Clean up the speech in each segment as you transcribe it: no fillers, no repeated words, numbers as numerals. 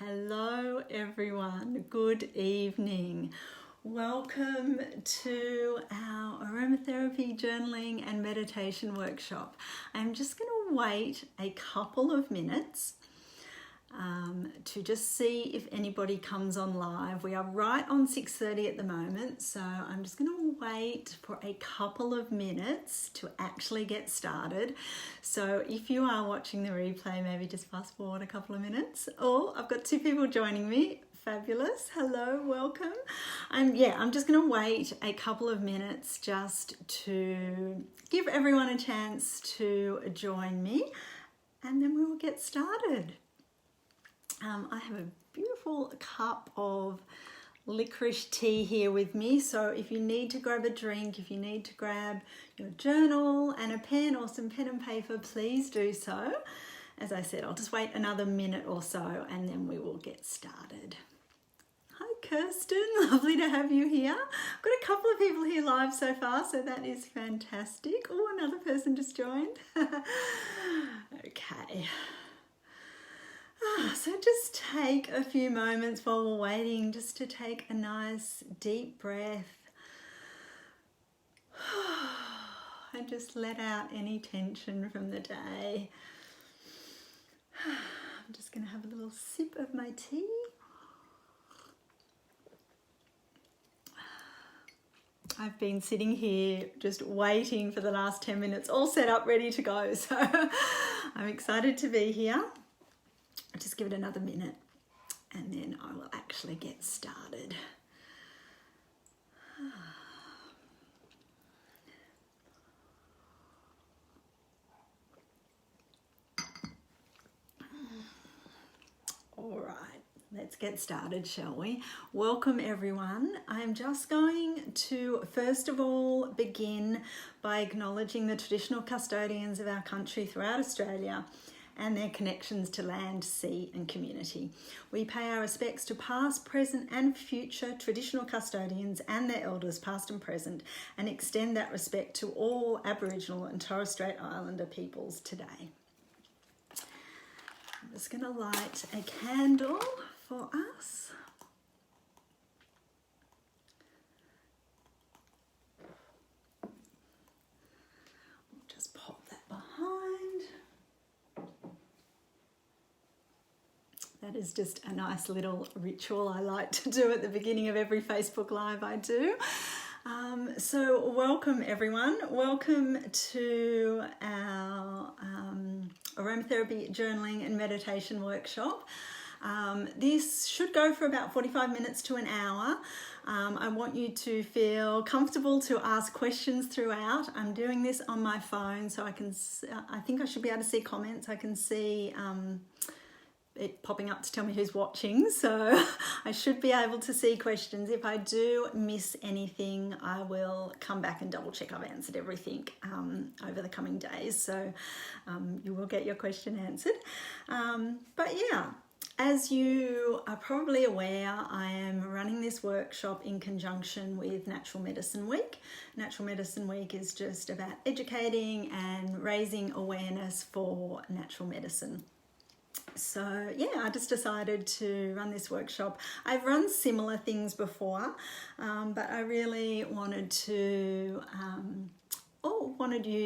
Hello everyone, good evening. Welcome to our aromatherapy, journaling and meditation workshop. I'm just going to wait a couple of minutes to just see if anybody comes on live. We are right on 6:30 at the moment, so I'm just going to wait for a couple of minutes to actually get started. So if you are watching the replay, maybe just fast forward a couple of minutes. Oh, I've got two people joining me. Fabulous. Hello, welcome. I'm just going to wait a couple of minutes just to give everyone a chance to join me, and then we will get started. I have a beautiful cup of licorice tea here with me, so if you need to grab a drink, if you need to grab your journal and a pen or some pen and paper, please do so. As I said, I'll just wait another minute or so and then we will get started. Hi Kirsten, lovely to have you here. I've got a couple of people here live so far, so that is fantastic. Oh, another person just joined. Okay. So just take a few moments while we're waiting just to take a nice deep breath and just let out any tension from the day. I'm just going to have a little sip of my tea. I've been sitting here just waiting for the last 10 minutes, all set up, ready to go. So I'm excited to be here. Just give it another minute and then I will actually get started. All right, let's get started, shall we? Welcome everyone. I'm just going to first of all begin by acknowledging the traditional custodians of our country throughout Australia and their connections to land, sea and community. We pay our respects to past, present and future traditional custodians and their elders past and present, and extend that respect to all Aboriginal and Torres Strait Islander peoples today. I'm just going to light a candle for us. We'll just pop that behind. That is just a nice little ritual I like to do at the beginning of every Facebook Live I do. So welcome everyone. Welcome to our aromatherapy, journaling and meditation workshop. This should go for about 45 minutes to an hour. I want you to feel comfortable to ask questions throughout. I'm doing this on my phone, so I think I should be able to see comments. I can see it popping up to tell me who's watching, so I should be able to see questions. If I do miss anything, I will come back and double check I've answered everything over the coming days, so you will get your question answered. But yeah, as you are probably aware, I am running this workshop in conjunction with Natural Medicine Week. Natural Medicine Week is just about educating and raising awareness for natural medicine. So yeah, I just decided to run this workshop. I've run similar things before, but I really wanted you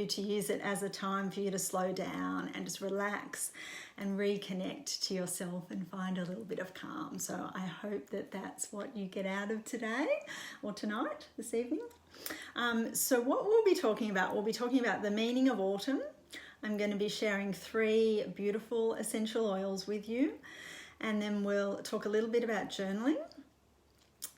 to use it as a time for you to slow down and just relax and reconnect to yourself and find a little bit of calm. So I hope that that's what you get out of today or tonight, this evening. So what we'll be talking about, the meaning of autumn. I'm going to be sharing 3 beautiful essential oils with you, and then we'll talk a little bit about journaling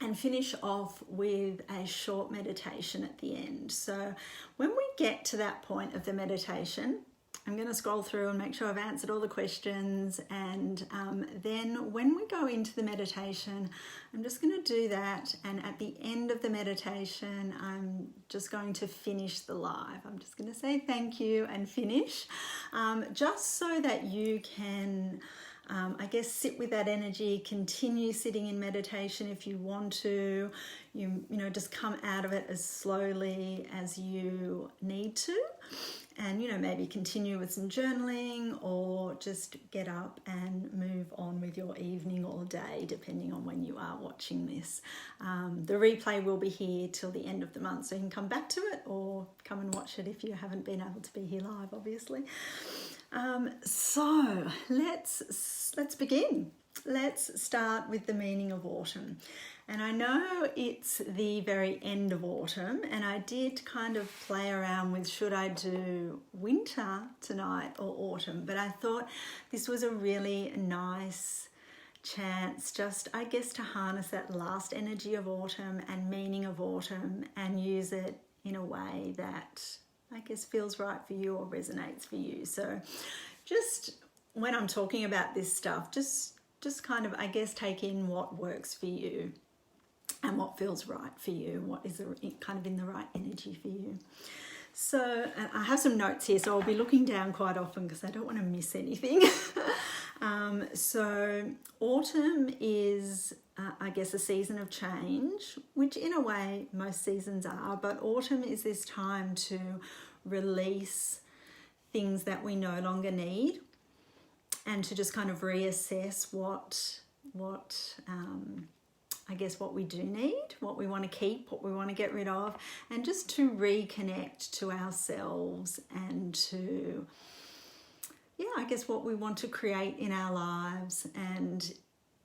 and finish off with a short meditation at the end. So when we get to that point of the meditation, I'm going to scroll through and make sure I've answered all the questions, and then when we go into the meditation, I'm just going to do that, and at the end of the meditation I'm just going to finish the live. I'm just going to say thank you and finish, just so that you can sit with that energy, continue sitting in meditation if you want to, you know, just come out of it as slowly as you need to. and, you know, maybe continue with some journaling or just get up and move on with your evening or day, depending on when you are watching this. The replay will be here till the end of the month, so you can come back to it or come and watch it if you haven't been able to be here live, obviously. So let's begin. Let's start with the meaning of autumn. And I know it's the very end of autumn, and I did kind of play around with should I do winter tonight or autumn, but I thought this was a really nice chance just, I guess, to harness that last energy of autumn and meaning of autumn and use it in a way that I guess feels right for you or resonates for you. So just when I'm talking about this stuff, just kind of, I guess, take in what works for you and what feels right for you, what is kind of in the right energy for you. So I have some notes here, so I'll be looking down quite often because I don't want to miss anything. So autumn is, I guess, a season of change, which in a way most seasons are, but autumn is this time to release things that we no longer need and to just kind of reassess what I guess what we do need, what we want to keep, what we want to get rid of, and just to reconnect to ourselves and to, I guess what we want to create in our lives. And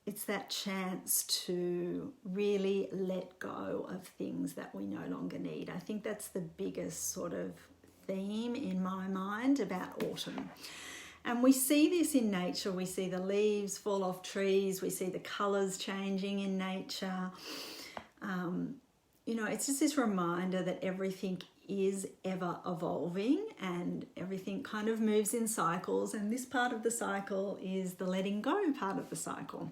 it's that chance to really let go of things that we no longer need. I think that's the biggest sort of theme in my mind about autumn. And we see this in nature. We see the leaves fall off trees. We see the colours changing in nature. It's just this reminder that everything is ever evolving and everything kind of moves in cycles. And this part of the cycle is the letting go part of the cycle.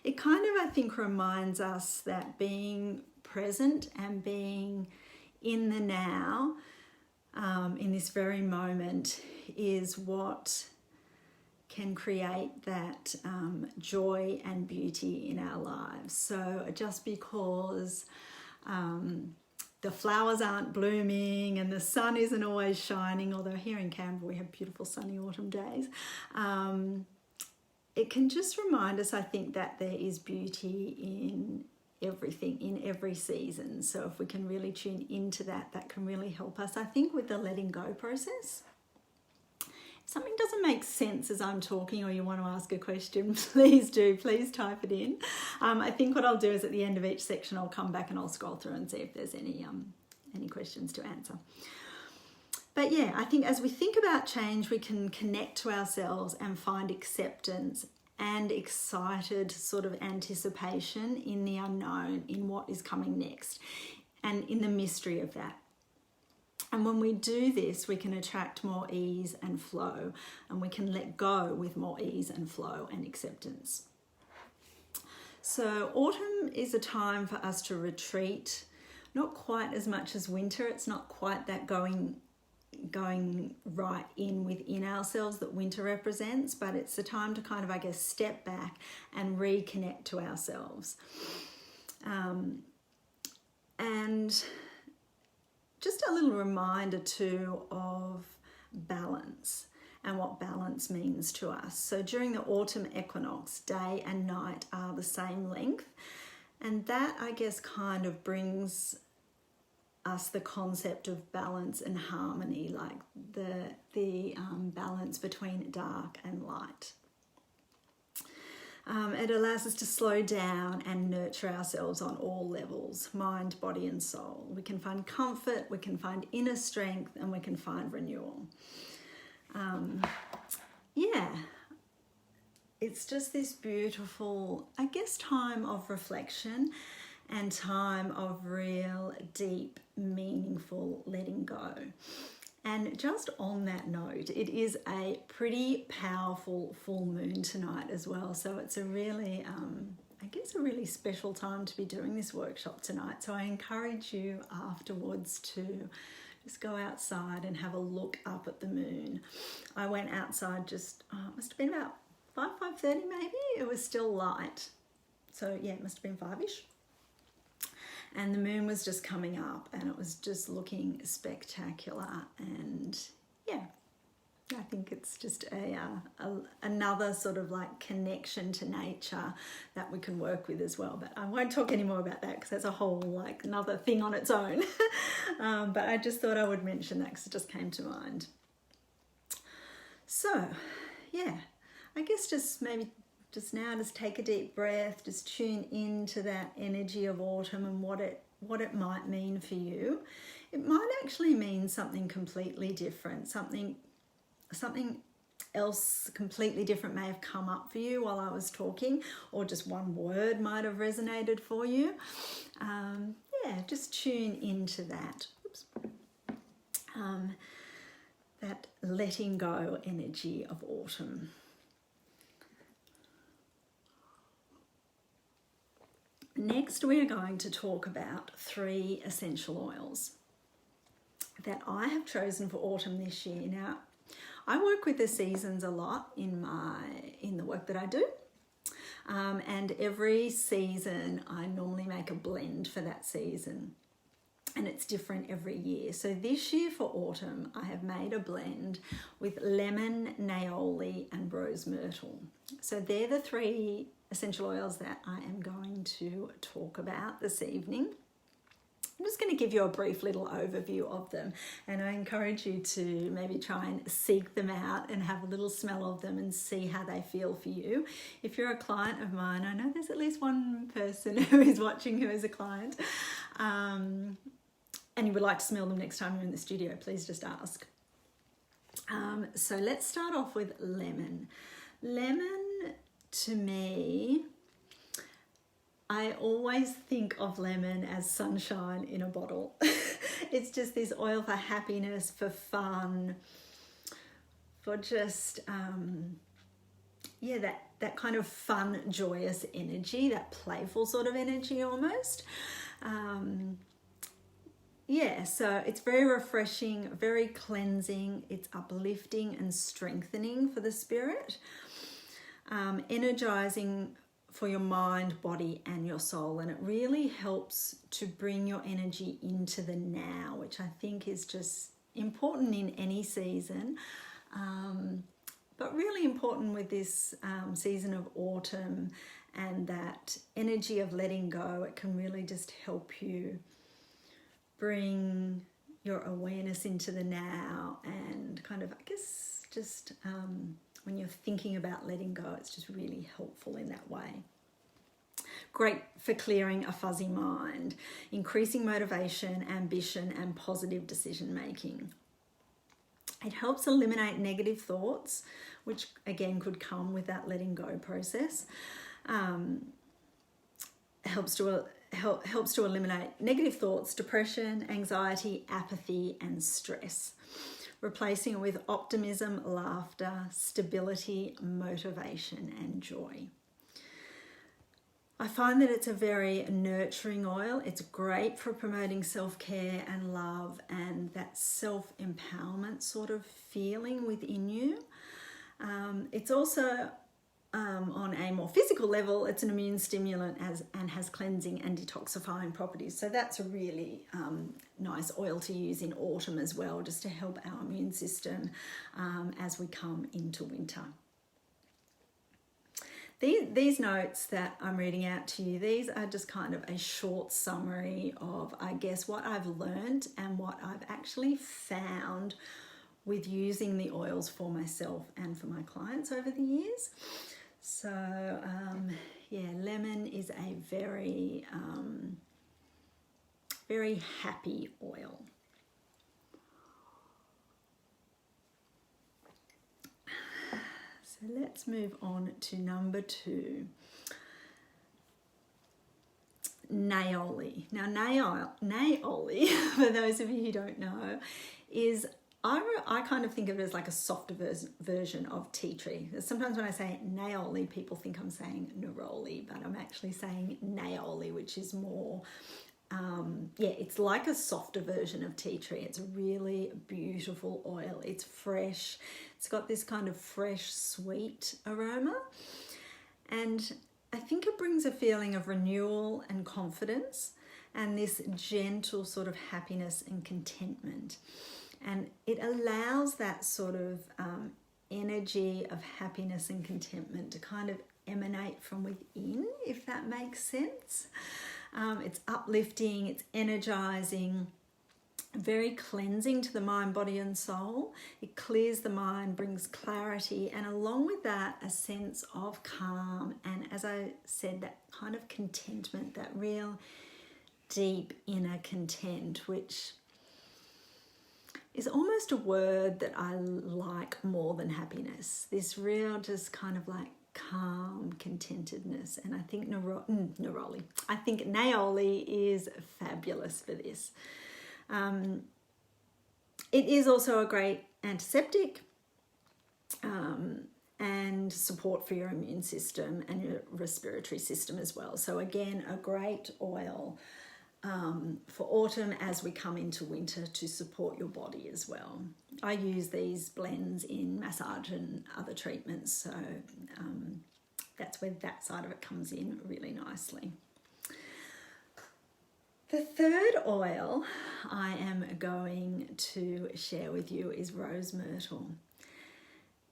It kind of, I think, reminds us that being present and being in the now, in this very moment, is what can create that joy and beauty in our lives. So just because the flowers aren't blooming and the sun isn't always shining, although here in Canberra we have beautiful sunny autumn days, it can just remind us, I think, that there is beauty in everything, in every season. So if we can really tune into that, that can really help us, I think, with the letting go process. If something doesn't make sense as I'm talking or you want to ask a question, please type it in. I think what I'll do is at the end of each section I'll come back and I'll scroll through and see if there's any questions to answer. But yeah, I think as we think about change, we can connect to ourselves and find acceptance and excited sort of anticipation in the unknown, in what is coming next, and in the mystery of that. And when we do this, we can attract more ease and flow, and we can let go with more ease and flow and acceptance. So autumn is a time for us to retreat, not quite as much as winter. It's not quite that going right in within ourselves that winter represents, but it's a time to kind of, I guess, step back and reconnect to ourselves. And just a little reminder too of balance and what balance means to us. So during the autumn equinox, day and night are the same length, and that, I guess, kind of brings us the concept of balance and harmony, like the balance between dark and light. It allows us to slow down and nurture ourselves on all levels, mind, body and soul. We can find comfort, we can find inner strength, and we can find renewal. It's just this beautiful, I guess, time of reflection and time of real, deep, meaningful letting go. And just on that note, it is a pretty powerful full moon tonight as well. So it's a really, a really special time to be doing this workshop tonight. So I encourage you afterwards to just go outside and have a look up at the moon. I went outside just, it must have been about 5:30 maybe. It was still light. So yeah, it must have been 5-ish. and the moon was just coming up and it was just looking spectacular. And yeah, I think it's just another sort of like connection to nature that we can work with as well. But I won't talk any more about that because that's a whole like another thing on its own. But I just thought I would mention that because it just came to mind. So yeah, I guess just maybe just now just take a deep breath, just tune into that energy of autumn and what it might mean for you. It might actually mean something completely different, something else completely different may have come up for you while I was talking, or just one word might have resonated for you. Yeah, just tune into that. Oops. That letting go energy of autumn. Next, we're going to talk about 3 essential oils that I have chosen for autumn this year. Now, I work with the seasons a lot in the work that I do, and every season I normally make a blend for that season, and it's different every year. So this year for autumn, I have made a blend with lemon, Naoli, and rose myrtle. So they're the 3 essential oils that I am going to talk about this evening. I'm just going to give you a brief little overview of them, and I encourage you to maybe try and seek them out and have a little smell of them and see how they feel for you. If you're a client of mine, I know there's at least one person who is watching who is a client, and you would like to smell them next time you're in the studio, please just ask. So let's start off with lemon. Lemon, to me, I always think of lemon as sunshine in a bottle. It's just this oil for happiness, for fun, for just, that kind of fun, joyous energy, that playful sort of energy almost. So it's very refreshing, very cleansing, it's uplifting and strengthening for the spirit, energizing for your mind, body, and your soul. And it really helps to bring your energy into the now, which I think is just important in any season, but really important with this season of autumn, and that energy of letting go. It can really just help you bring your awareness into the now, and kind of, I guess, just when you're thinking about letting go, it's just really helpful in that way. Great for clearing a fuzzy mind, increasing motivation, ambition, and positive decision making. It helps eliminate negative thoughts, which again could come with that letting go process. Helps to eliminate negative thoughts, depression, anxiety, apathy, and stress, replacing it with optimism, laughter, stability, motivation, and joy. I find that it's a very nurturing oil. It's great for promoting self-care and love and that self-empowerment sort of feeling within you. It's also, on a more physical level, it's an immune stimulant and has cleansing and detoxifying properties. So that's a really nice oil to use in autumn as well, just to help our immune system as we come into winter. These notes that I'm reading out to you, these are just kind of a short summary of, I guess, what I've learned and what I've actually found with using the oils for myself and for my clients over the years. So, lemon is a very, very happy oil. So let's move on to number 2. Naoli. Now, Naoli, for those of you who don't know, is, I kind of think of it as like a softer version of tea tree. Sometimes when I say Naoli, people think I'm saying neroli, but I'm actually saying Naoli, which is more, it's like a softer version of tea tree. It's a really beautiful oil. It's fresh. It's got this kind of fresh, sweet aroma. And I think it brings a feeling of renewal and confidence. and this gentle sort of happiness and contentment. And it allows that sort of energy of happiness and contentment to kind of emanate from within, if that makes sense. It's uplifting, it's energizing, very cleansing to the mind, body and soul. It clears the mind, brings clarity, and along with that, a sense of calm. And as I said, that kind of contentment, that real deep inner content, which is almost a word that I like more than happiness. This real just kind of like calm contentedness. And I think Naoli is fabulous for this. It is also a great antiseptic and support for your immune system and your respiratory system as well. So again, a great oil for autumn as we come into winter to support your body as well. I use these blends in massage and other treatments, so that's where that side of it comes in really nicely. The third oil I am going to share with you is rose myrtle.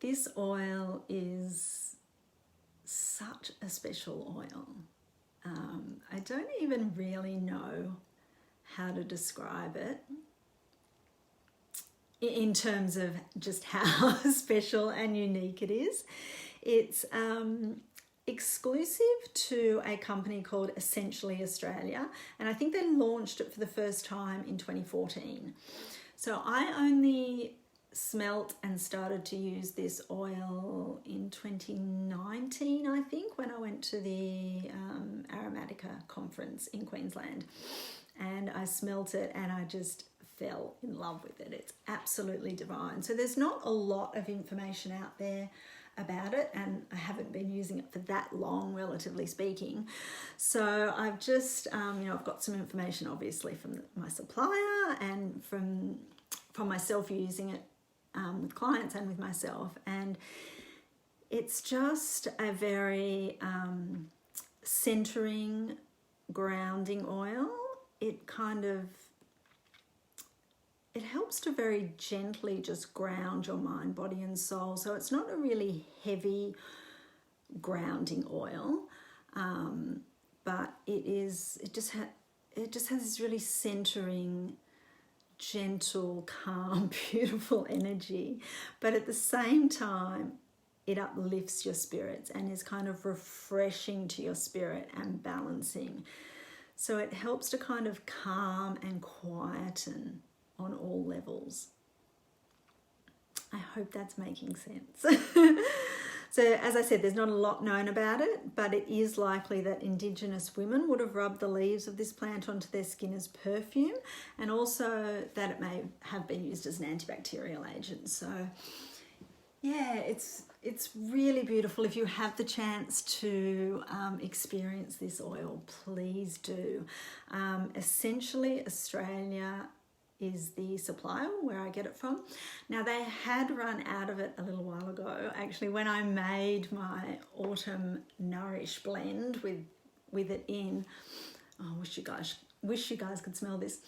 This oil is such a special oil. I don't even really know how to describe it in terms of just how special and unique it is. It's exclusive to a company called Essentially Australia, and I think they launched it for the first time in 2014. So I only smelt and started to use this oil in 2019, I think, when I went to the Aromatherapy conference in Queensland, and I smelt it and I just fell in love with it. It's absolutely divine. So there's not a lot of information out there about it, and I haven't been using it for that long, relatively speaking. So I've just I've got some information obviously from my supplier and from myself using it with clients and with myself, and it's just a very centering, grounding oil. It helps to very gently just ground your mind, body and soul. So it's not a really heavy grounding oil, but it just has this really centering, gentle, calm, beautiful energy. But at the same time, it uplifts your spirits and is kind of refreshing to your spirit and balancing. So it helps to kind of calm and quieten on all levels. I hope that's making sense. So as I said, there's not a lot known about it, but it is likely that Indigenous women would have rubbed the leaves of this plant onto their skin as perfume, and also that it may have been used as an antibacterial agent. So yeah, it's really beautiful. If you have the chance to experience this oil, please do. Essentially Australia is the supplier where I get it from. Now, they had run out of it a little while ago. Actually, when I made my autumn nourish blend with it in, wish you guys could smell this.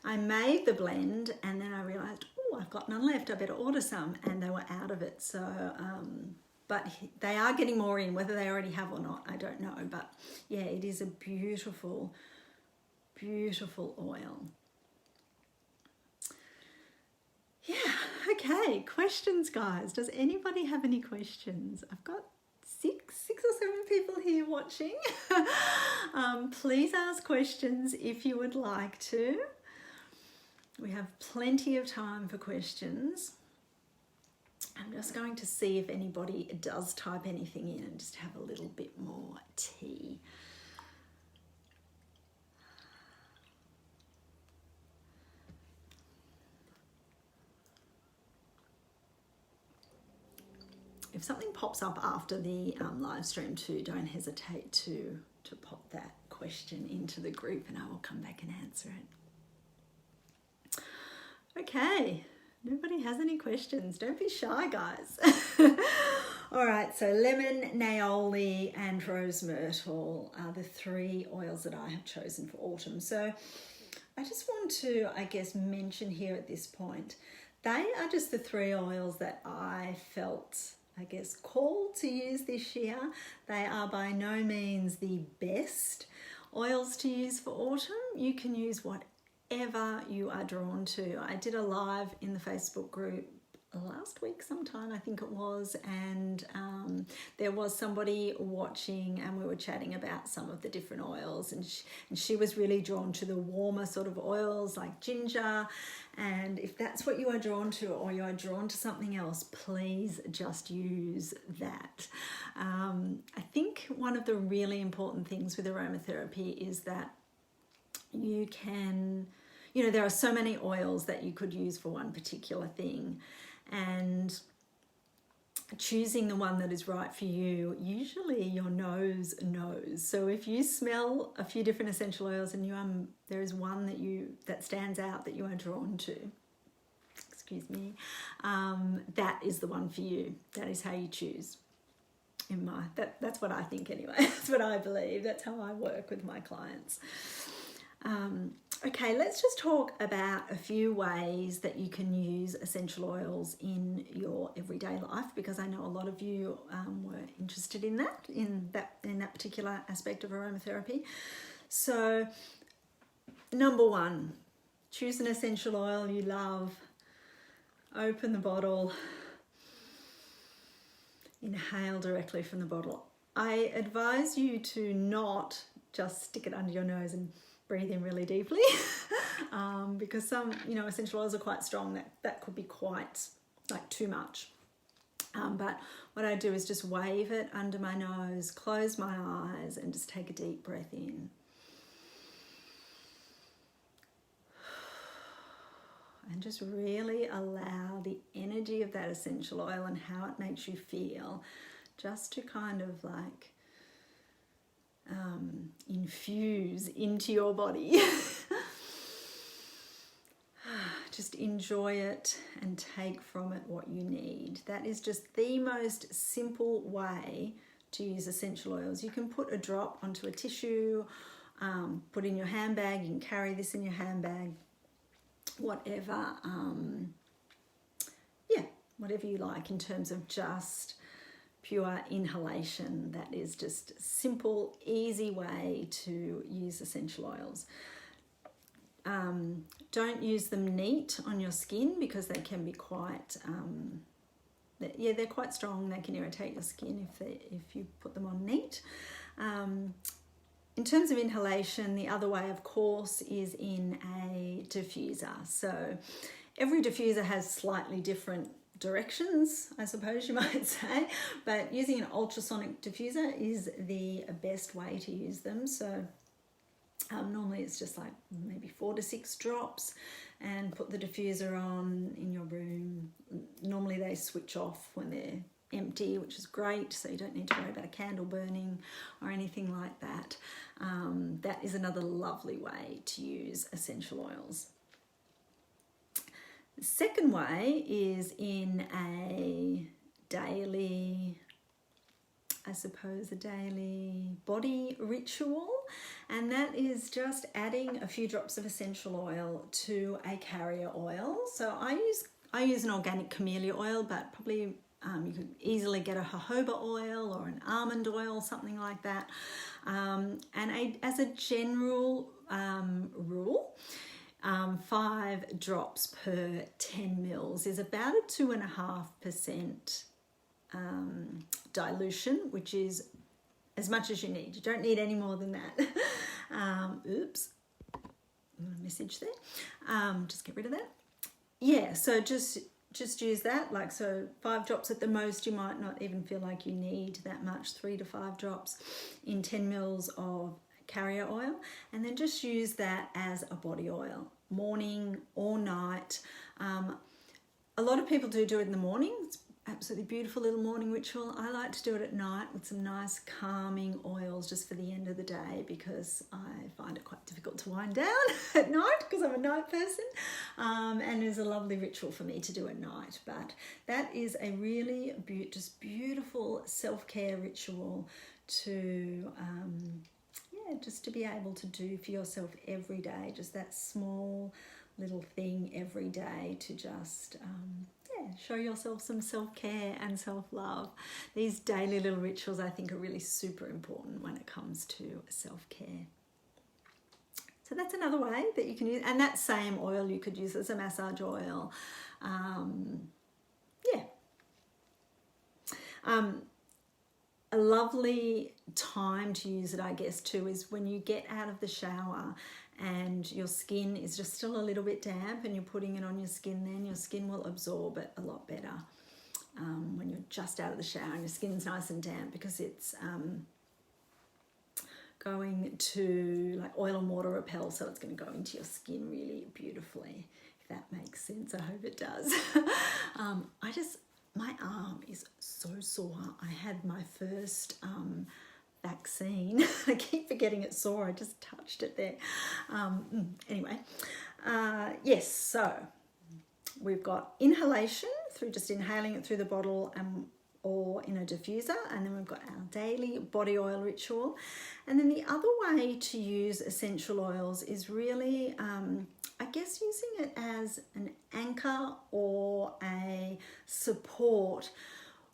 I made the blend and then I realized, I've got none left. I better order some, and they were out of it. So, but they are getting more in. Whether they already have or not, I don't know. But yeah, it is a beautiful, beautiful oil. Yeah, okay, questions, guys. Does anybody have any questions? I've got six or seven people here watching. Please ask questions if you would like to. We have plenty of time for questions. I'm just going to see if anybody does type anything in and just have a little bit more tea. If something pops up after the live stream too, don't hesitate to pop that question into the group and I will come back and answer it. Okay, nobody has any questions. Don't be shy, guys. All right, so lemon, Naoli and rose myrtle are the 3 oils that I have chosen for autumn. So I just want to, I guess, mention here at this point, they are just the 3 oils that I felt, I guess, called to use this year. They are by no means the best oils to use for autumn. You can use whatever you are drawn to. I did a live in the Facebook group last week sometime, I think it was, and there was somebody watching and we were chatting about some of the different oils, and she was really drawn to the warmer sort of oils like ginger. And if that's what you are drawn to, or you are drawn to something else, please just use that. I think one of the really important things with aromatherapy is that you can, there are so many oils that you could use for one particular thing, and choosing the one that is right for you, usually your nose knows. So if you smell a few different essential oils and there is one that stands out that you are drawn to, that is the one for you. That is how you choose. That's what I think anyway. That's what I believe. That's how I work with my clients. Okay, let's just talk about a few ways that you can use essential oils in your everyday life, because I know a lot of you were interested in that particular aspect of aromatherapy. So, number 1, choose an essential oil you love, open the bottle, inhale directly from the bottle. I advise you to not just stick it under your nose and breathe in really deeply, because some, essential oils are quite strong. That could be quite like too much. But what I do is just wave it under my nose, close my eyes, and just take a deep breath in. And just really allow the energy of that essential oil and how it makes you feel just to kind of like infuse into your body. Just enjoy it and take from it what you need. That is just the most simple way to use essential oils. You can put a drop onto a tissue, put in your handbag, you can carry this in your handbag, whatever, whatever you like in terms of just pure inhalation. That is just a simple, easy way to use essential oils. Don't use them neat on your skin, because they can be quite, they're quite strong. They can irritate your skin if you put them on neat. In terms of inhalation, the other way, of course, is in a diffuser. So every diffuser has slightly different directions, I suppose you might say, but using an ultrasonic diffuser is the best way to use them. So normally it's just like maybe 4 to 6 drops, and put the diffuser on in your room. Normally they switch off when they're empty, which is great, so you don't need to worry about a candle burning or anything like that. That is another lovely way to use essential oils. The second way is in a daily body ritual, and that is just adding a few drops of essential oil to a carrier oil. So I use an organic camellia oil, but probably you could easily get a jojoba oil or an almond oil, something like that. As a general rule, 5 drops per 10 mils is about a 2.5% dilution, which is as much as you need. You don't need any more than that. Oops, message there. Just get rid of that. Yeah, so just use that, like, so 5 drops at the most. You might not even feel like you need that much, 3 to 5 drops in 10 mils of carrier oil, and then just use that as a body oil, morning or night. A lot of people do it in the morning. It's absolutely beautiful little morning ritual. I like to do it at night with some nice calming oils just for the end of the day, because I find it quite difficult to wind down at night because I'm a night person, and it's a lovely ritual for me to do at night. But that is a really just beautiful self-care ritual to just to be able to do for yourself every day, just that small little thing every day to just show yourself some self-care and self-love. These daily little rituals I think are really super important when it comes to self-care. So that's another way that you can use, and that same oil you could use as a massage oil. A lovely time to use it, I guess, too, is when you get out of the shower and your skin is just still a little bit damp and you're putting it on your skin. Then your skin will absorb it a lot better when you're just out of the shower and your skin's nice and damp, because it's going to, like, oil and water repel, so it's going to go into your skin really beautifully, if that makes sense. I hope it does. My arm is so sore. I had my first vaccine. I keep forgetting it's sore. I just touched it there. Anyway, yes, so we've got inhalation through just inhaling it through the bottle or in a diffuser, and then we've got our daily body oil ritual. And then the other way to use essential oils is really, I guess, using it as an anchor or a support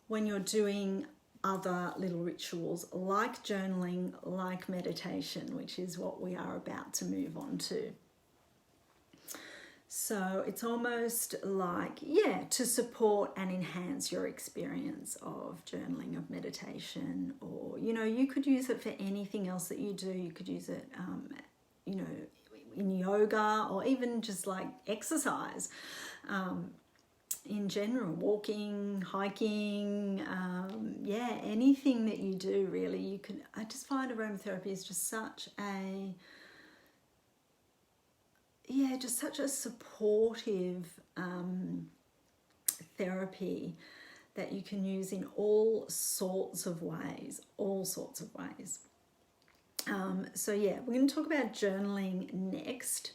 when you're doing other little rituals like journaling, like meditation, which is what we are about to move on to. So it's almost like, to support and enhance your experience of journaling, of meditation, or, you could use it for anything else that you do. You could use it, in yoga, or even just like exercise in general, walking, hiking, anything that you do, really. You can. I just find aromatherapy is just such a supportive therapy that you can use in all sorts of ways. We're going to talk about journaling next.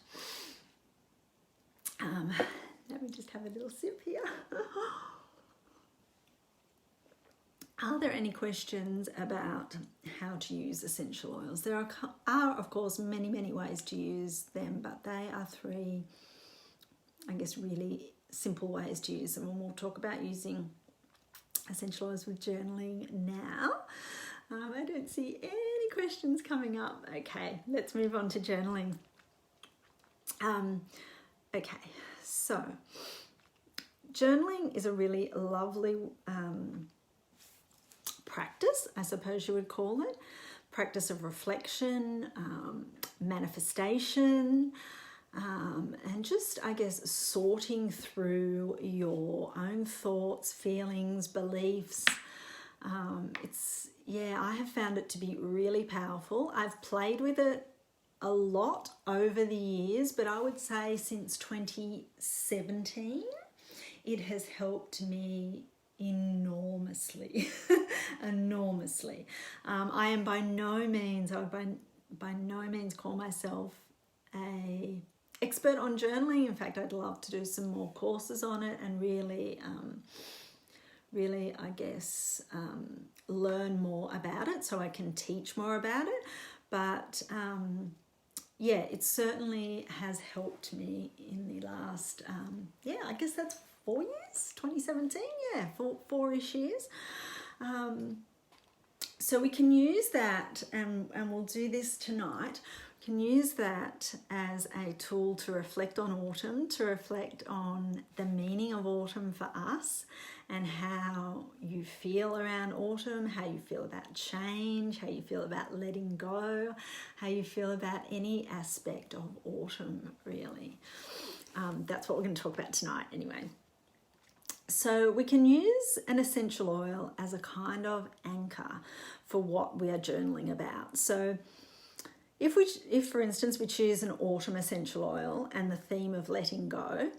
Let me just have a little sip here. Are there any questions about how to use essential oils? There are of course, many, many ways to use them, but they are three, I guess, really simple ways to use them. And we'll talk about using essential oils with journaling now. I don't see any questions coming up. Okay, let's move on to journaling. Okay, so journaling is a really lovely practice, I suppose you would call it. Practice of reflection, manifestation, and just, I guess, sorting through your own thoughts, feelings, beliefs. I have found it to be really powerful. I've played with it a lot over the years, but I would say since 2017, it has helped me enormously. Enormously. I am by no means call myself a expert on journaling. In fact, I'd love to do some more courses on it and really, I guess, learn more about it so I can teach more about it. But it certainly has helped me in the last, I guess that's 4 years, 2017, four-ish years. So we can use that, and we'll do this tonight. We can use that as a tool to reflect on autumn, to reflect on the meaning of autumn for us and how you feel around autumn, how you feel about change, how you feel about letting go, how you feel about any aspect of autumn, really. That's what we're going to talk about tonight anyway. So we can use an essential oil as a kind of anchor for what we are journaling about. So if for instance we choose an autumn essential oil and the theme of letting go,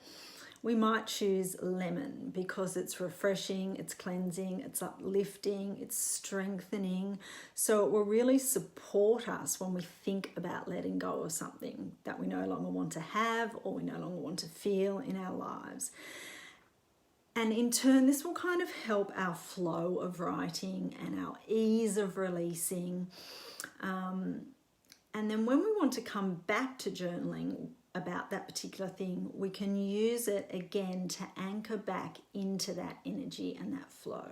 we might choose lemon because it's refreshing, it's cleansing, it's uplifting, it's strengthening. So it will really support us when we think about letting go of something that we no longer want to have or we no longer want to feel in our lives. And in turn, this will kind of help our flow of writing and our ease of releasing. And then when we want to come back to journaling about that particular thing, we can use it again to anchor back into that energy and that flow.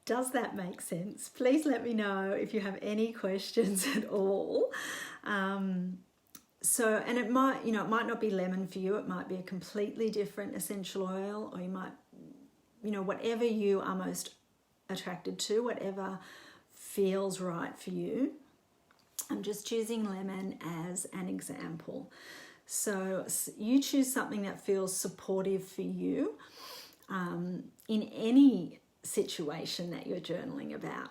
Does that make sense? Please let me know if you have any questions at all. And it might not be lemon for you. It might be a completely different essential oil, or you might, whatever you are most attracted to, whatever feels right for you. I'm just choosing lemon as an example. So you choose something that feels supportive for you in any situation that you're journaling about.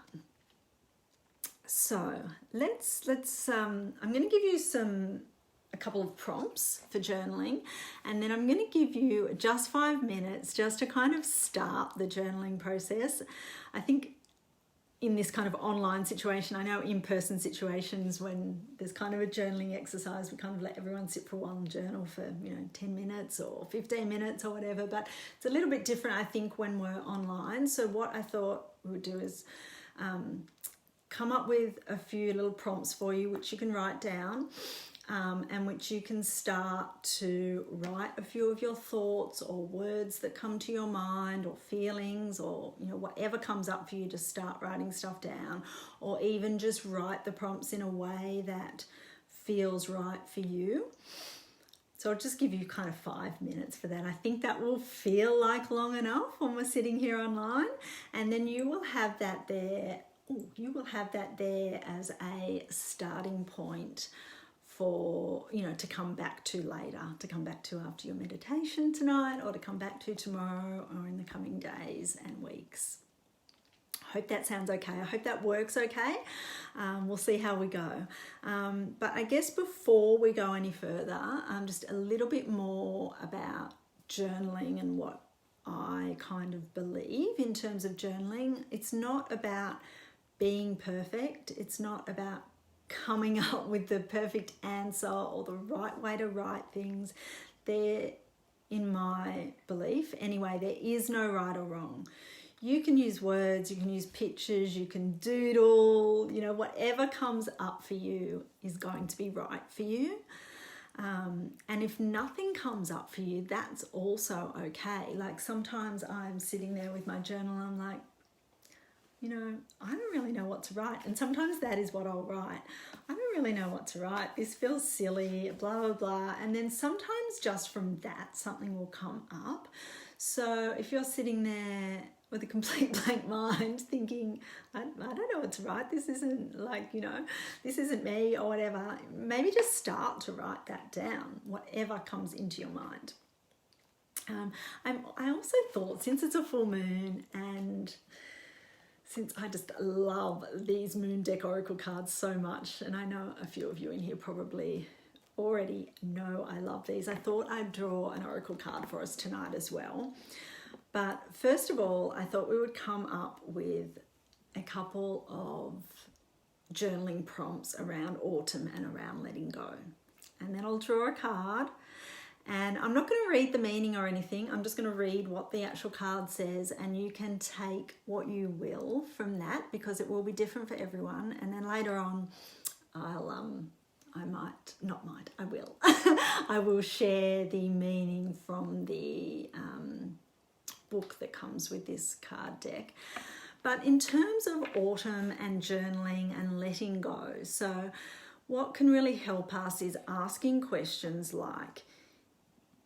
So let's I'm going to give you a couple of prompts for journaling, and then I'm going to give you just 5 minutes just to kind of start the journaling process. I think in this kind of online situation, I know in-person situations when there's kind of a journaling exercise, we kind of let everyone sit for a while and journal for 10 minutes or 15 minutes or whatever, but it's a little bit different, I think, when we're online. So what I thought we would do is come up with a few little prompts for you which you can write down, and which you can start to write a few of your thoughts or words that come to your mind, or feelings, or whatever comes up for you, to start writing stuff down, or even just write the prompts in a way that feels right for you. So I'll just give you kind of 5 minutes for that. I think that will feel like long enough when we're sitting here online, and then you will have that there. You will have that there as a starting point for, to come back to later, to come back to after your meditation tonight, or to come back to tomorrow or in the coming days and weeks. I hope that sounds okay. I hope that works okay. We'll see how we go. But I guess before we go any further, just a little bit more about journaling and what I kind of believe in terms of journaling. It's not about being perfect. It's not about coming up with the perfect answer or the right way to write things. There, in my belief anyway, there is no right or wrong. You can use words, you can use pictures, you can doodle, whatever comes up for you is going to be right for you. And if nothing comes up for you, that's also okay. Like sometimes I'm sitting there with my journal and I'm like, I don't really know what to write. And sometimes that is what I'll write. I don't really know what to write. This feels silly, blah, blah, blah. And then sometimes just from that, something will come up. So if you're sitting there with a complete blank mind thinking, I don't know what to write. This isn't this isn't me or whatever. Maybe just start to write that down, whatever comes into your mind. I also thought, since it's a full moon and since I just love these Moon Deck Oracle cards so much, and I know a few of you in here probably already know I love these, I thought I'd draw an Oracle card for us tonight as well. But first of all, I thought we would come up with a couple of journaling prompts around autumn and around letting go. And then I'll draw a card. And I'm not going to read the meaning or anything. I'm just going to read what the actual card says, and you can take what you will from that, because it will be different for everyone. And then later on, I will. I will share the meaning from the book that comes with this card deck. But in terms of autumn and journaling and letting go, so what can really help us is asking questions like,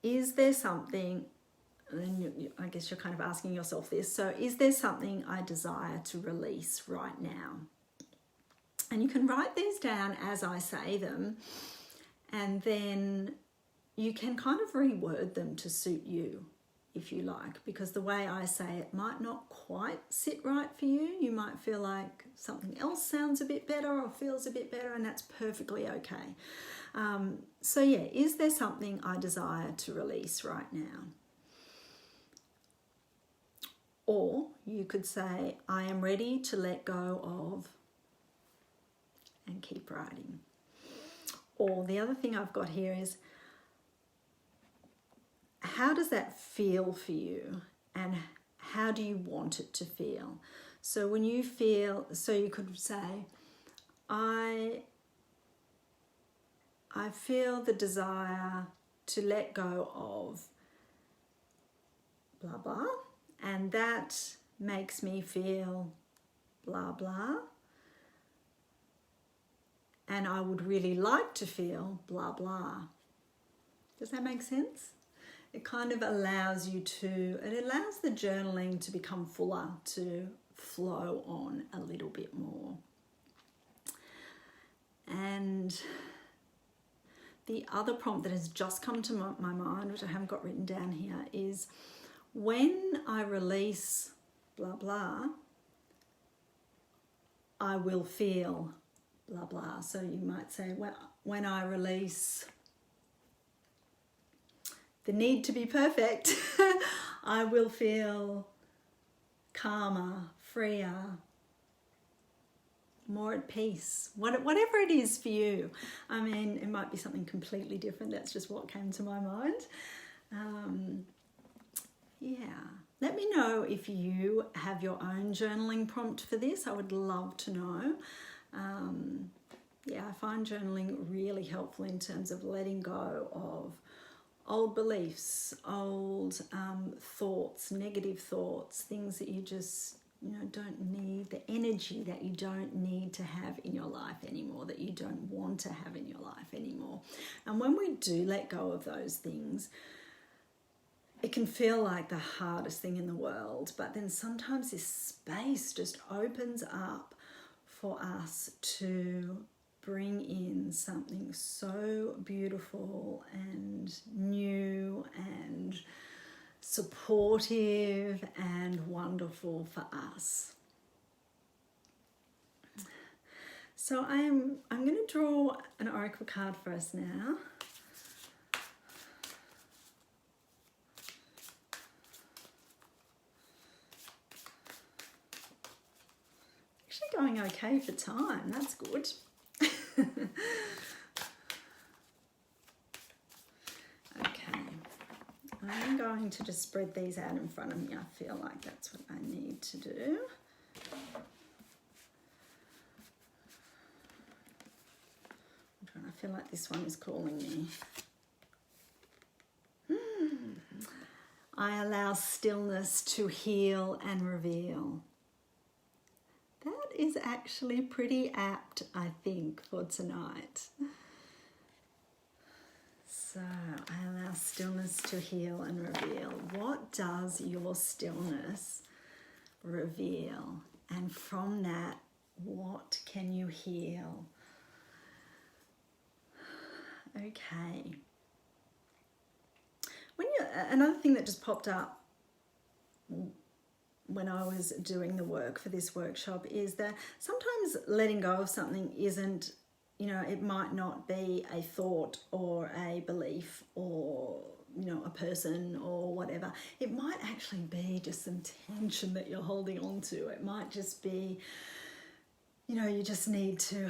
is there something, and I guess you're kind of asking yourself this, so is there something I desire to release right now? And you can write these down as I say them, and then you can kind of reword them to suit you if you like, because the way I say it might not quite sit right for you. You might feel like something else sounds a bit better or feels a bit better, and that's perfectly okay. So yeah, is there something I desire to release right now? Or you could say, I am ready to let go of, and keep writing. Or the other thing I've got here is, how does that feel for you, and how do you want it to feel? So when you feel, so you could say, I feel the desire to let go of blah blah, and that makes me feel blah blah, and I would really like to feel blah blah. Does that make sense? It kind of allows you to, it allows the journaling to become fuller, to flow on a little bit more. And the other prompt that has just come to my mind, which I haven't got written down here, is when I release blah blah, I will feel blah blah. So you might say, well, when I release the need to be perfect, I will feel calmer, freer, more at peace, whatever it is for you. I mean, it might be something completely different. That's just what came to my mind. Yeah, let me know if you have your own journaling prompt for this. I would love to know. Yeah, I find journaling really helpful in terms of letting go of old beliefs, old thoughts, negative thoughts, things that you just don't need, the energy that you don't need to have in your life anymore, that you don't want to have in your life anymore. And when we do let go of those things, it can feel like the hardest thing in the world, but then sometimes this space just opens up for us to bring in something so beautiful and new and supportive and wonderful for us. So I'm going to draw an oracle card for us now. Actually going okay for time, that's good. Okay, I'm going to just spread these out in front of me. I feel like that's what I need to do. I feel like this one is calling me. I allow stillness to heal and reveal. That is actually pretty apt, I think, for tonight. So, I allow stillness to heal and reveal. What does your stillness reveal? And from that, what can you heal? Okay. Another thing that just popped up when I was doing the work for this workshop is that sometimes letting go of something isn't, it might not be a thought or a belief or, a person or whatever. It might actually be just some tension that you're holding on to. It might just be, you just need to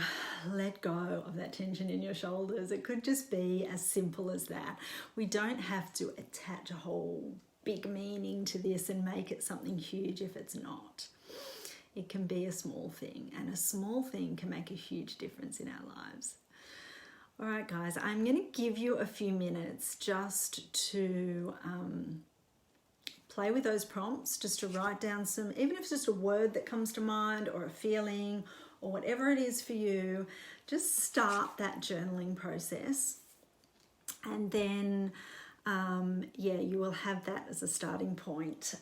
let go of that tension in your shoulders. It could just be as simple as that. We don't have to attach a whole big meaning to this and make it something huge if it's not. It can be a small thing, and a small thing can make a huge difference in our lives. All right, guys, I'm going to give you a few minutes just to play with those prompts, just to write down some, even if it's just a word that comes to mind or a feeling or whatever it is for you, just start that journaling process. And then, you will have that as a starting point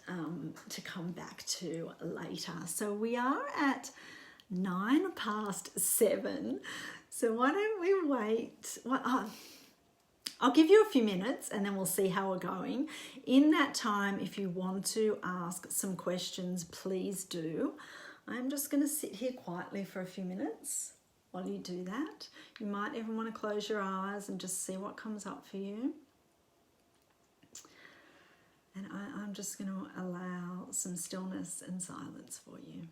to come back to later. So we are at 7:09. So why don't we wait? I'll give you a few minutes and then we'll see how we're going. In that time, if you want to ask some questions, please do. I'm just going to sit here quietly for a few minutes while you do that. You might even want to close your eyes and just see what comes up for you. And I'm just going to allow some stillness and silence for you.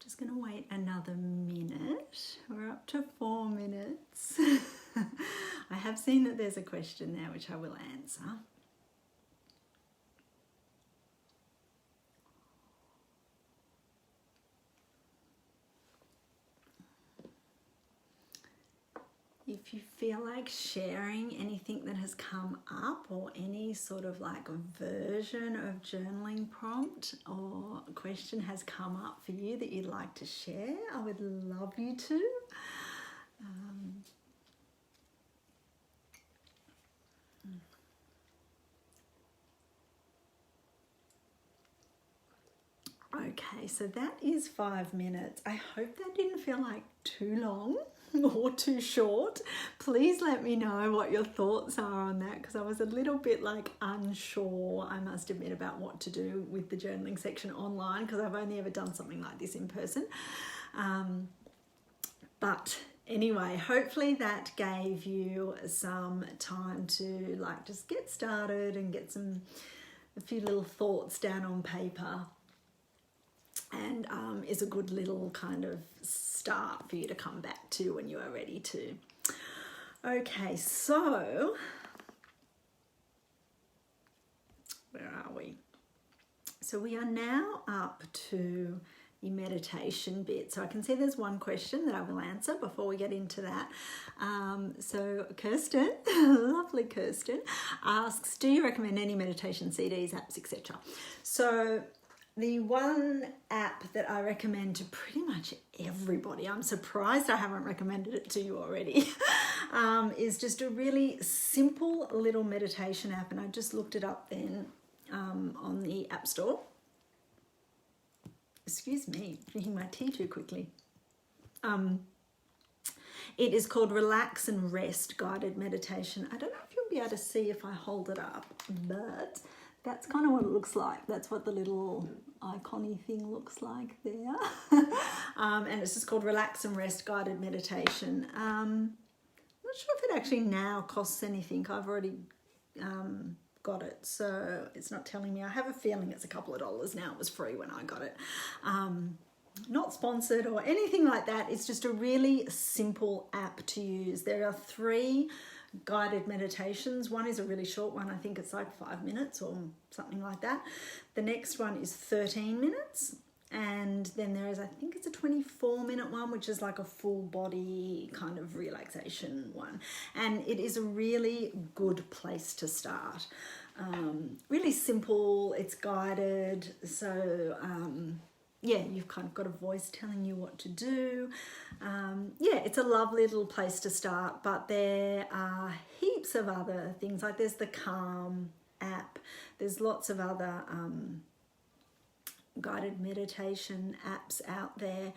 Just going to wait another minute. We're up to 4 minutes. I have seen that there's a question there which I will answer. If you feel like sharing anything that has come up or any sort of like version of journaling prompt or question has come up for you that you'd like to share, I would love you to. Okay, so that is 5 minutes. I hope that didn't feel like too long or too short. Please let me know what your thoughts are on that, because I was a little bit like unsure, I must admit, about what to do with the journaling section online, because I've only ever done something like this in person. But anyway, hopefully that gave you some time to like just get started and get a few little thoughts down on paper, and is a good little kind of start for you to come back to when you are ready to. Okay, so where are we? So we are now up to the meditation bit. So I can see there's one question that I will answer before we get into that. So Kirsten, lovely Kirsten, asks, do you recommend any meditation CDs, apps, etc.? So the one app that I recommend to pretty much everybody, I'm surprised I haven't recommended it to you already, is just a really simple little meditation app. And I just looked it up then on the App Store. Excuse me, drinking my tea too quickly. It is called Relax and Rest Guided Meditation. I don't know if you'll be able to see if I hold it up, but that's kind of what it looks like. That's what the little icon-y thing looks like there. And it's just called Relax and Rest Guided Meditation. I'm not sure if it actually now costs anything. I've already got it, so it's not telling me. I have a feeling it's a couple of dollars now. It was free when I got it. Not sponsored or anything like that. It's just a really simple app to use. There are 3 guided meditations. One is a really short one. I think it's like 5 minutes or something like that. The next one is 13 minutes. And then there is, I think it's a 24-minute one, which is like a full body kind of relaxation one. And it is a really good place to start. Really simple, it's guided. So, yeah, you've kind of got a voice telling you what to do. Yeah, it's a lovely little place to start, but there are heaps of other things. Like there's the Calm app. There's lots of other guided meditation apps out there.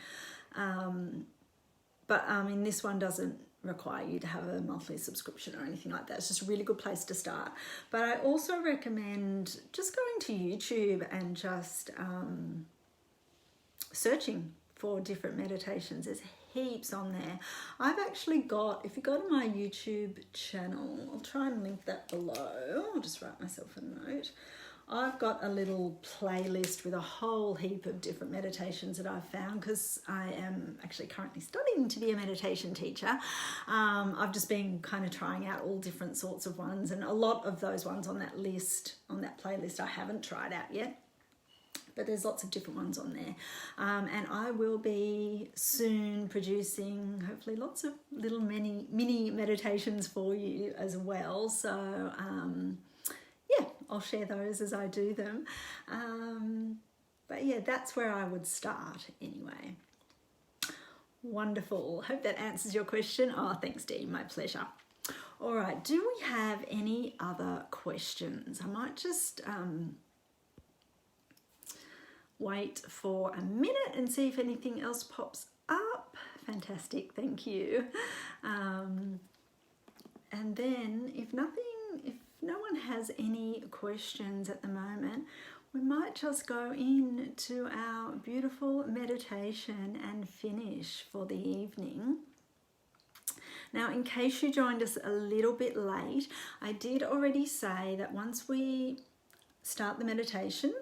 But I mean, this one doesn't require you to have a monthly subscription or anything like that. It's just a really good place to start. But I also recommend just going to YouTube and just searching for different meditations. There's heaps on there. I've actually got, if you go to my YouTube channel, I'll try and link that below. I'll just write myself a note. I've got a little playlist with a whole heap of different meditations that I've found, because I am actually currently studying to be a meditation teacher. I've just been kind of trying out all different sorts of ones, and a lot of those ones on that list, on that playlist, I haven't tried out yet. But there's lots of different ones on there. And I will be soon producing, hopefully, lots of little mini meditations for you as well. So, yeah, I'll share those as I do them. But yeah, that's where I would start anyway. Wonderful. Hope that answers your question. Oh, thanks, Dee. My pleasure. All right. Do we have any other questions? I might just wait for a minute and see if anything else pops up. Fantastic. Thank you. And then if no one has any questions at the moment, we might just go into our beautiful meditation and finish for the evening. Now, in case you joined us a little bit late, I did already say that once we start the meditation,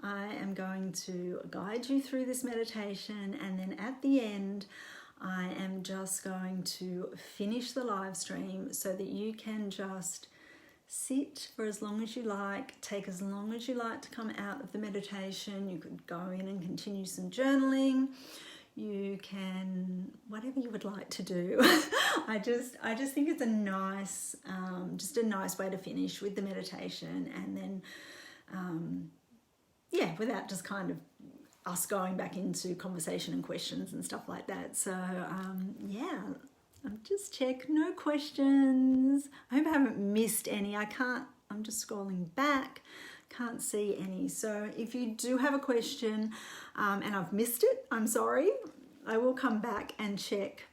I am going to guide you through this meditation, and then at the end, I am just going to finish the live stream so that you can just sit for as long as you like, take as long as you like to come out of the meditation. You could go in and continue some journaling. You can, whatever you would like to do. I just think it's a nice, just a nice way to finish with the meditation, and then, yeah, without just kind of us going back into conversation and questions and stuff like that. So, yeah. Just check, no questions. I hope I haven't missed any. I'm just scrolling back, Can't see any. So if you do have a question and I've missed it, I'm sorry. I will come back and check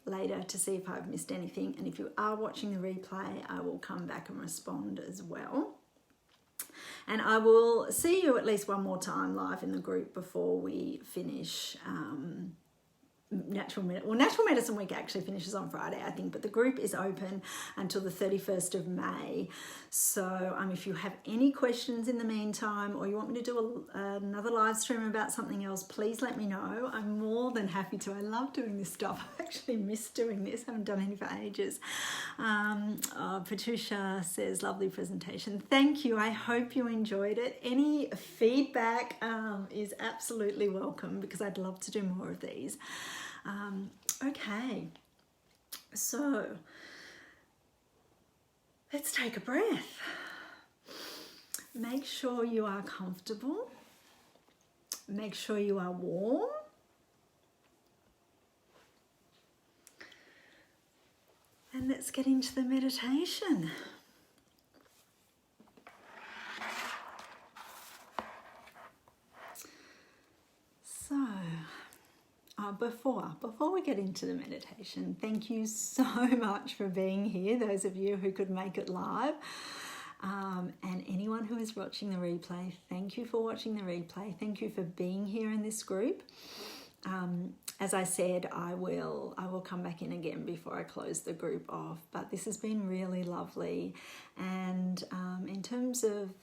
later to see if I've missed anything. And if you are watching the replay, I will come back and respond as well. And I will see you at least one more time live in the group before we finish Natural Medicine Week actually finishes on Friday, I think, but the group is open until the 31st of May. So if you have any questions in the meantime, or you want me to do another live stream about something else, please let me know. I'm more than happy to. I love doing this stuff. I actually miss doing this. I haven't done any for ages. Patricia says, lovely presentation. Thank you. I hope you enjoyed it. Any feedback is absolutely welcome, because I'd love to do more of these. Okay, so let's take a breath. Make sure you are comfortable. Make sure you are warm. And let's get into the meditation. So, before we get into the meditation, thank you so much for being here, those of you who could make it live, and anyone who is watching the replay, thank you for watching the replay. Thank you for being here in this group. As I said, I will come back in again before I close the group off, but this has been really lovely. And in terms of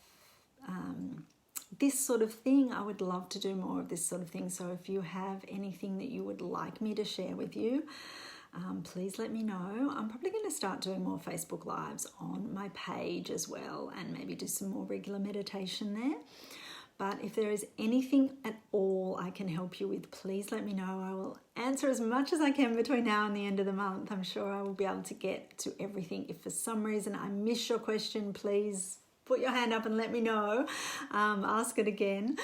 this sort of thing, I would love to do more of this sort of thing. So if you have anything that you would like me to share with you, please let me know. I'm probably going to start doing more Facebook Lives on my page as well, and maybe do some more regular meditation there. But if there is anything at all I can help you with, please let me know. I will answer as much as I can between now and the end of the month. I'm sure I will be able to get to everything. If for some reason I miss your question, please put your hand up and let me know. Ask it again.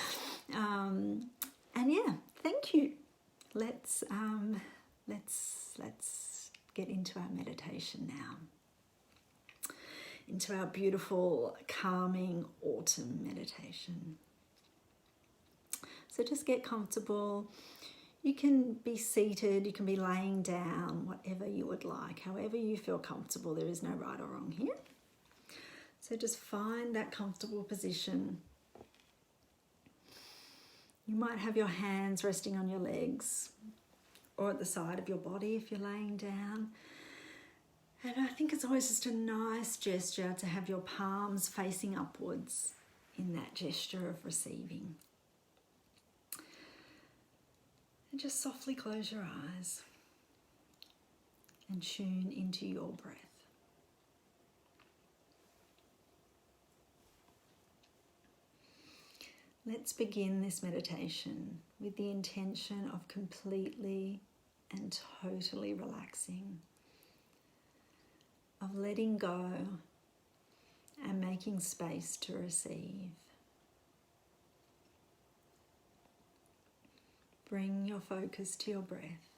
And yeah, thank you. Let's get into our meditation now. Into our beautiful, calming autumn meditation. So just get comfortable. You can be seated, you can be laying down, whatever you would like, however you feel comfortable. There is no right or wrong here. So just find that comfortable position. You might have your hands resting on your legs or at the side of your body if you're laying down. And I think it's always just a nice gesture to have your palms facing upwards in that gesture of receiving. And just softly close your eyes and tune into your breath. Let's begin this meditation with the intention of completely and totally relaxing, of letting go and making space to receive. Bring your focus to your breath.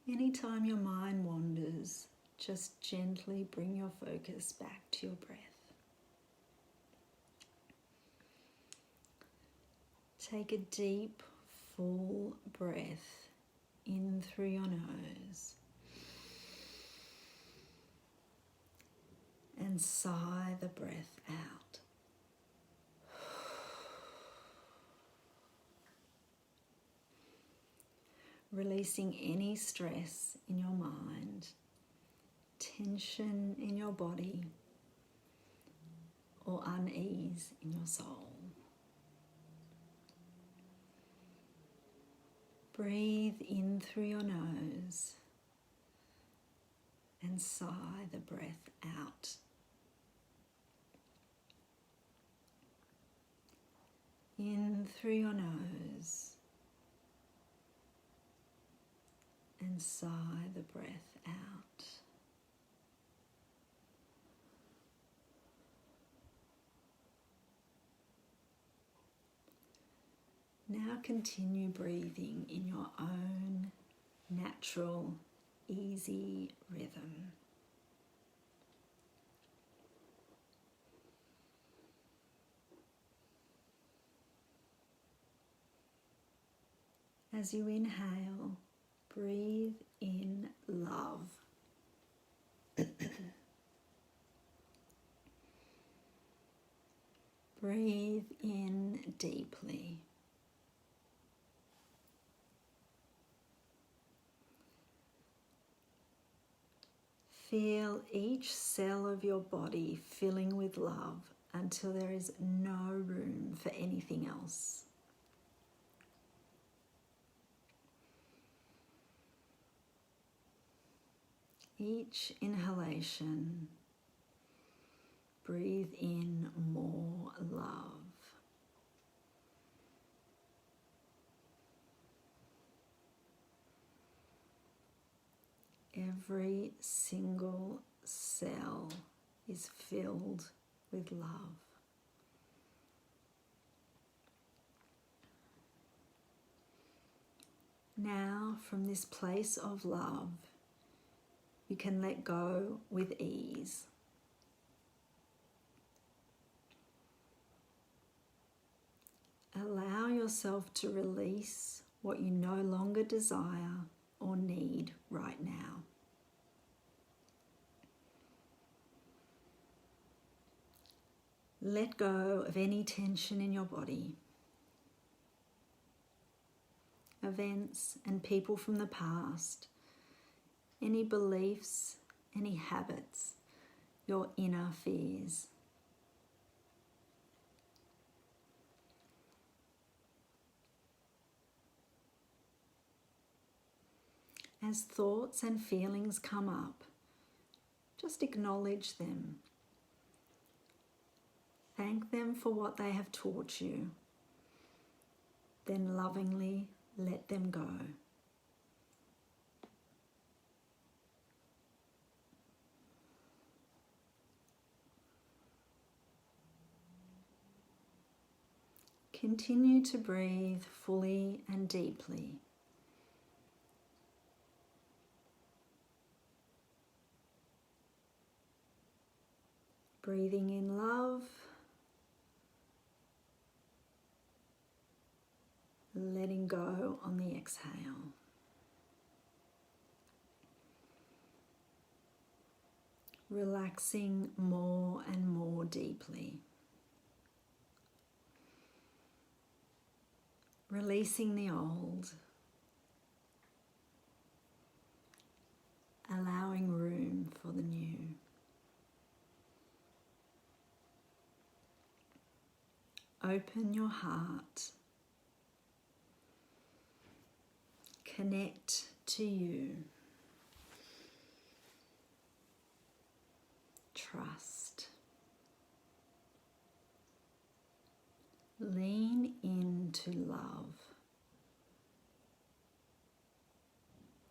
Anytime your mind wanders, just gently bring your focus back to your breath. Take a deep, full breath in through your nose and sigh the breath out. Releasing any stress in your mind, tension in your body, or unease in your soul. Breathe in through your nose and sigh the breath out. In through your nose and sigh the breath out. Now continue breathing in your own natural, easy rhythm. As you inhale, breathe in love. Breathe in deeply. Feel each cell of your body filling with love until there is no room for anything else. Each inhalation, breathe in more love. Every single cell is filled with love. Now, from this place of love, you can let go with ease. Allow yourself to release what you no longer desire or need right now. Let go of any tension in your body, events and people from the past, any beliefs, any habits, your inner fears. As thoughts and feelings come up, just acknowledge them. Thank them for what they have taught you. Then lovingly let them go. Continue to breathe fully and deeply. Breathing in love, letting go on the exhale. Relaxing more and more deeply. Releasing the old. Allowing room for the new. Open your heart. Connect to you. Trust. Lean into love.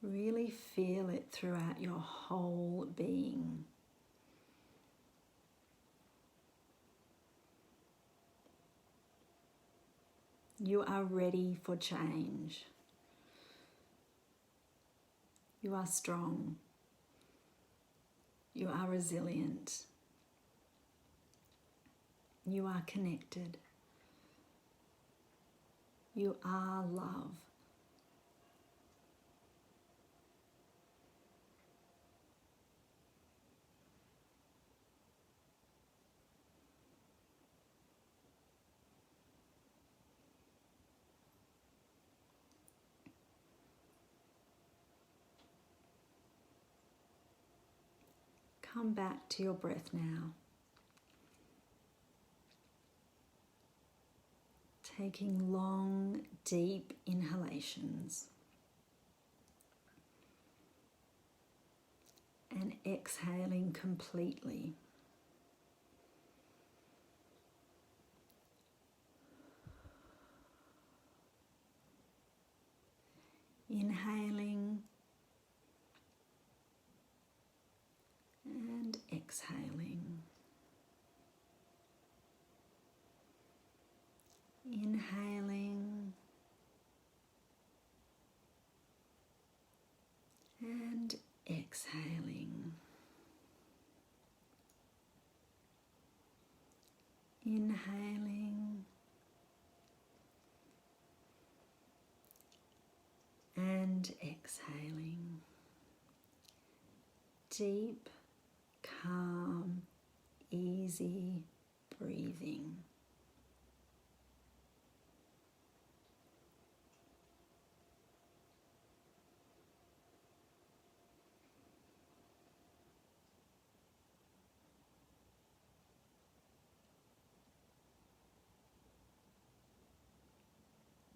Really feel it throughout your whole being. You are ready for change. You are strong. You are resilient. You are connected. You are love. Come back to your breath now. Taking long, deep inhalations. And exhaling completely. Inhaling and exhaling. Inhaling and Inhaling and exhaling. Deep, calm, easy breathing.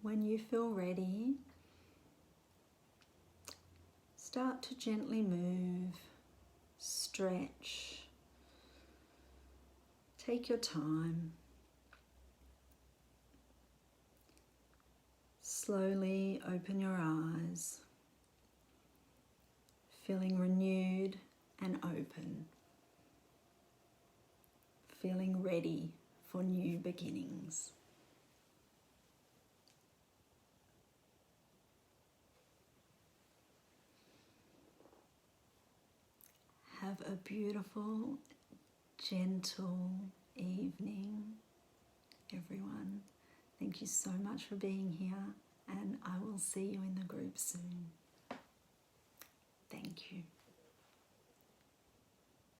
When you feel ready, start to gently move, stretch. Take your time. Slowly open your eyes, feeling renewed and open, feeling ready for new beginnings. Have a beautiful, gentle evening, everyone. Thank you so much for being here, and I will see you in the group soon. Thank you.